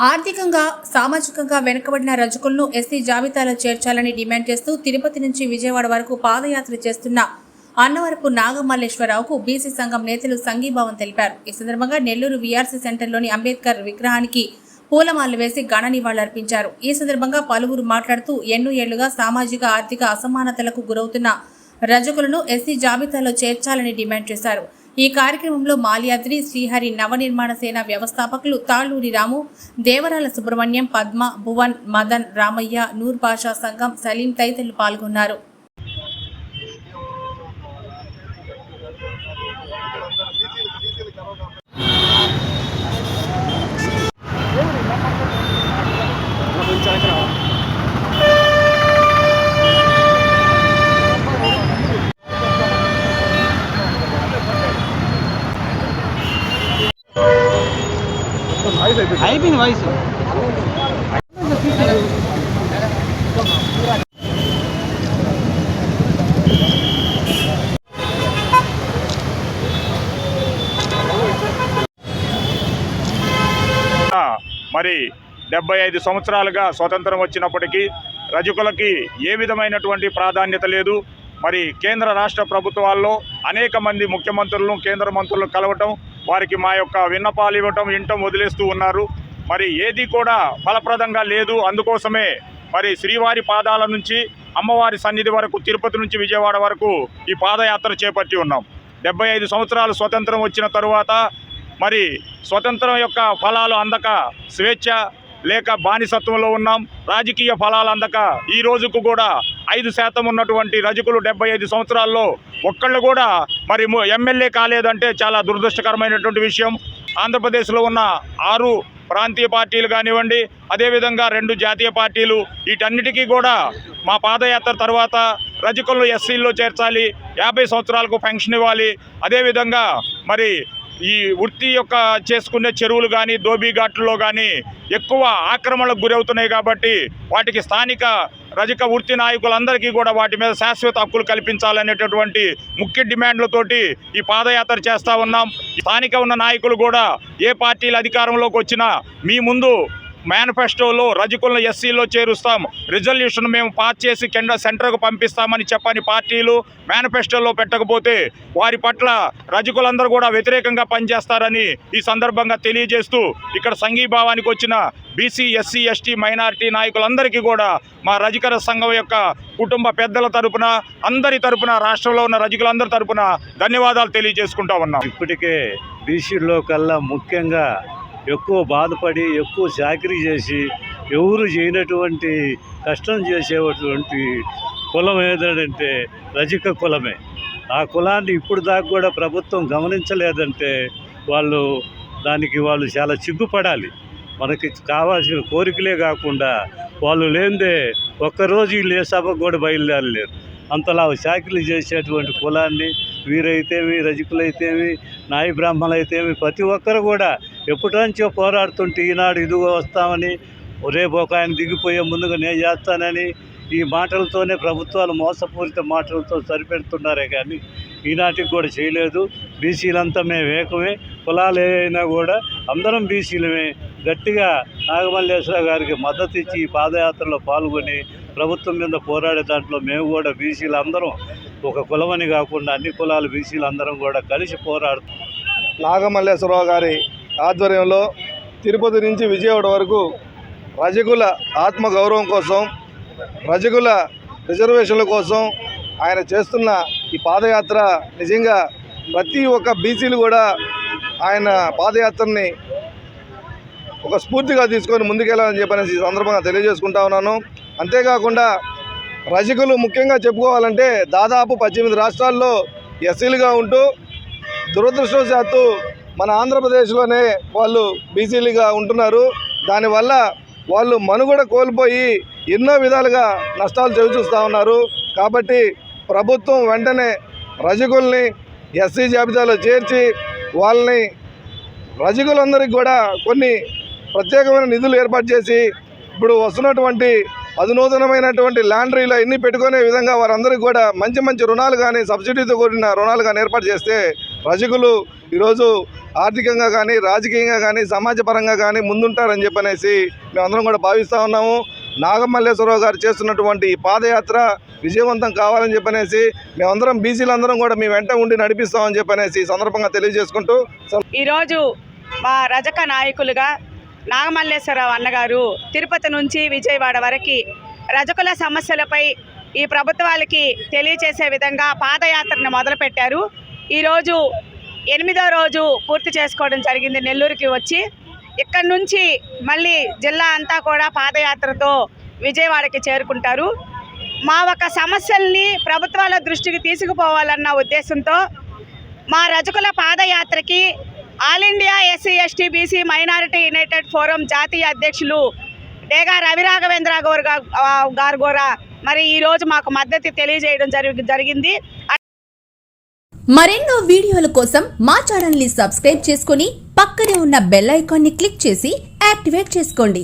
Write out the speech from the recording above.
ఆర్థికంగా, సామాజికంగా వెనుకబడిన రజకులను ఎస్సీ జాబితాలో చేర్చాలని డిమాండ్ చేస్తూ తిరుపతి నుంచి విజయవాడ వరకు పాదయాత్ర చేస్తున్న అన్నవరపు నాగమల్లేశ్వరరావుకు బీసీ సంఘం నేతలు సంఘీభావం తెలిపారు. ఈ సందర్భంగా నెల్లూరు వీఆర్సీ సెంటర్లోని అంబేద్కర్ విగ్రహానికి పూలమాలలు వేసి ఘన నివాళులర్పించారు. ఈ సందర్భంగా పలువురు మాట్లాడుతూ ఎన్నో ఏళ్లుగా సామాజిక ఆర్థిక అసమానతలకు గురవుతున్న రజకులను ఎస్సీ జాబితాలో చేర్చాలని డిమాండ్ చేశారు. ఈ కార్యక్రమంలో మాల్యాద్రి, శ్రీహరి నవనిర్మాణ సేన వ్యవస్థాపకులు తాళ్లూరి రాము, దేవరాల సుబ్రహ్మణ్యం, పద్మ, భువన్, మదన్, రామయ్య, నూర్ భాషా సంఘం, సలీం తదితరులు పాల్గొన్నారు. అయిపోయింది వాయిస్. మరి 75 సంవత్సరాలుగా స్వతంత్రం వచ్చినప్పటికీ రజకులకి ఏ విధమైనటువంటి ప్రాధాన్యత లేదు. మరి కేంద్ర రాష్ట్ర ప్రభుత్వాల్లో అనేక మంది ముఖ్యమంత్రులను, కేంద్ర మంత్రులను కలవటం, వారికి మా యొక్క విన్నపాలు ఇవ్వటం, వినటం వదిలేస్తూ ఉన్నారు. మరి ఏది కూడా ఫలప్రదంగా లేదు. అందుకోసమే మరి శ్రీవారి పాదాల నుంచి అమ్మవారి సన్నిధి వరకు, తిరుపతి నుంచి విజయవాడ వరకు ఈ పాదయాత్ర చేపట్టి ఉన్నాం. 75 సంవత్సరాలు స్వతంత్రం వచ్చిన తరువాత మరి స్వతంత్రం యొక్క ఫలాలు అందక స్వేచ్ఛ లేక బానిసత్వంలో ఉన్నాం. రాజకీయ ఫలాలు అందక ఈ రోజుకు కూడా 5% ఉన్నటువంటి రజకులు 75 సంవత్సరాల్లో ఒక్కళ్ళు కూడా మరి ఎమ్మెల్యే కాలేదంటే చాలా దురదృష్టకరమైనటువంటి విషయం. ఆంధ్రప్రదేశ్లో ఉన్న 6 ప్రాంతీయ పార్టీలు కానివ్వండి, అదేవిధంగా 2 జాతీయ పార్టీలు, వీటన్నిటికీ కూడా మా పాదయాత్ర తర్వాత రజకులను ఎస్సీల్లో చేర్చాలి, 50 సంవత్సరాలకు పెన్షన్ ఇవ్వాలి. అదేవిధంగా మరి ఈ వృత్తి యొక్క చేసుకునే చెరువులు కానీ, దోబీఘాట్లలో కానీ ఎక్కువ ఆక్రమణలకు గురవుతున్నాయి కాబట్టి వాటికి స్థానిక రజక వృత్తి నాయకులందరికీ కూడా వాటి మీద శాశ్వత హక్కులు కల్పించాలనేటటువంటి ముఖ్య డిమాండ్లతోటి ఈ పాదయాత్ర చేస్తూ ఉన్నాం. స్థానిక ఉన్న నాయకులు కూడా ఏ పార్టీలు అధికారంలోకి వచ్చినా మీ ముందు మేనిఫెస్టోలో రజకులను ఎస్సీలో చేరుస్తాం, రిజల్యూషన్ మేము పాస్ చేసి సెంటర్కు పంపిస్తామని చెప్పని పార్టీలు మేనిఫెస్టోలో పెట్టకపోతే వారి పట్ల రజకులందరూ కూడా వ్యతిరేకంగా పనిచేస్తారని ఈ సందర్భంగా తెలియజేస్తూ ఇక్కడ సంఘీభావానికి వచ్చిన బీసీ, ఎస్సీ, ఎస్టీ, మైనారిటీ నాయకులందరికీ కూడా మా రజక సంఘం యొక్క కుటుంబ పెద్దల తరపున, అందరి తరపున, రాష్ట్రంలో ఉన్న రజకులందరి తరపున ధన్యవాదాలు తెలియజేసుకుంటా ఉన్నాం. ఇప్పటికే బీసీలో కల్లా ముఖ్యంగా ఎక్కువ బాధపడి, ఎక్కువ చాకరీ చేసి, ఎవరు చేయనటువంటి కష్టం చేసేటువంటి కులం ఏదంటే రజక కులమే. ఆ కులాన్ని ఇప్పుడు దాకా కూడా ప్రభుత్వం గమనించలేదంటే వాళ్ళు చాలా సిగ్గుపడాలి. మనకి కావాల్సిన కోరికలే కాకుండా వాళ్ళు లేనిదే ఒక్కరోజు వీళ్ళు ఏ సభకు కూడా బయలుదేరలేరు. అంతలా చాకరీలు చేసేటువంటి కులాన్ని వీరైతేమి, రజకులైతేమి, నాయ బ్రాహ్మణులైతేమి ప్రతి ఒక్కరు కూడా ఎప్పటినుంచో పోరాడుతుంటే ఈనాడు ఇదిగో వస్తామని, రేపు ఒక ఆయన దిగిపోయే ముందుగా నేను చేస్తానని ఈ మాటలతోనే ప్రభుత్వాలు మోసపూరిత మాటలతో సరిపెడుతున్నారే కానీ ఈనాటికి కూడా చేయలేదు. బీసీలంతా మేము ఏకమే, కులాలు ఏవైనా కూడా అందరం బీసీలమే. గట్టిగా నాగమల్లేశ్వర గారికి మద్దతు ఇచ్చి ఈ పాదయాత్రలో పాల్గొని ప్రభుత్వం మీద పోరాడే దాంట్లో మేము కూడా బీసీలు అందరం ఒక కులమని కాకుండా అన్ని కులాలు బీసీలు అందరం కూడా కలిసి పోరాడుతాం. నాగమల్లేశ్వరరావు గారి ఆధ్వర్యంలో తిరుపతి నుంచి విజయవాడ వరకు రజకుల ఆత్మగౌరవం కోసం, రజకుల రిజర్వేషన్ల కోసం ఆయన చేస్తున్న ఈ పాదయాత్ర నిజంగా ప్రతి ఒక్క బీసీలు కూడా ఆయన పాదయాత్రని ఒక స్ఫూర్తిగా తీసుకొని ముందుకెళ్ళాలని చెప్పనేసి ఈ సందర్భంగా తెలియజేసుకుంటా ఉన్నాను. అంతేకాకుండా రజకులు ముఖ్యంగా చెప్పుకోవాలంటే దాదాపు 18 రాష్ట్రాల్లో ఎస్సీలుగా ఉంటూ దురదృష్టవశాత్తు మన ఆంధ్రప్రదేశ్లోనే వాళ్ళు బీసీలుగా ఉంటున్నారు. దానివల్ల వాళ్ళు మనుగడ కోల్పోయి ఎన్నో విధాలుగా నష్టాలు చవిచూస్తూ ఉన్నారు. కాబట్టి ప్రభుత్వం వెంటనే రజకుల్ని ఎస్సీ జాబితాలో చేర్చి వాళ్ళని రజకులందరికీ కూడా కొన్ని ప్రత్యేకమైన నిధులు ఏర్పాటు చేసి ఇప్పుడు వస్తున్నటువంటి అధునూతనమైనటువంటి ల్యాండరీలు అన్నీ పెట్టుకునే విధంగా వారందరికీ కూడా మంచి మంచి రుణాలు కానీ, సబ్సిడీతో కూడిన రుణాలు కానీ ఏర్పాటు చేస్తే రజకులు ఈరోజు ఆర్థికంగా కానీ రాజకీయంగా కానీ సమాజపరంగా కానీ ముందుంటారని చెప్పనేసి మేమందరం కూడా భావిస్తూ ఉన్నాము. నాగమల్లేశ్వరరావు గారు చేస్తున్నటువంటి ఈ పాదయాత్ర విజయవంతం కావాలని చెప్పనేసి మేమందరం బీసీలందరం కూడా మీ వెంట ఉండి నడిపిస్తామని చెప్పనేసి సందర్భంగా తెలియజేసుకుంటూ ఈరోజు మా రజక నాయకులుగా నాగమల్లేశ్వరరావు అన్నగారు తిరుపతి నుంచి విజయవాడ వరకు రజకుల సమస్యలపై ఈ ప్రభుత్వాలకి తెలియచేసే విధంగా పాదయాత్రను మొదలుపెట్టారు. ఈరోజు 8వ రోజు పూర్తి చేసుకోవడం జరిగింది. నెల్లూరుకి వచ్చి ఇక్కడి నుంచి మళ్ళీ జిల్లా అంతా కూడా పాదయాత్రతో విజయవాడకి చేరుకుంటారు. మా ఒక సమస్యల్ని ప్రభుత్వాల దృష్టికి తీసుకుపోవాలన్న ఉద్దేశంతో మా రజకుల పాదయాత్రకి all India SC ST BC minority united forum జాతీయ అధ్యక్షులు డేగా రవిరాఘవేంద్ర గారు కూడా మరి ఈరోజు మాకు మద్దతు తెలియజేయడం జరిగింది. మరెన్నో వీడియోల కోసం మా ఛానల్ ని సబ్స్క్రైబ్ చేసుకుని పక్కనే ఉన్న బెల్ ఐకాన్ ని క్లిక్ చేసి యాక్టివేట్ చేసుకోండి.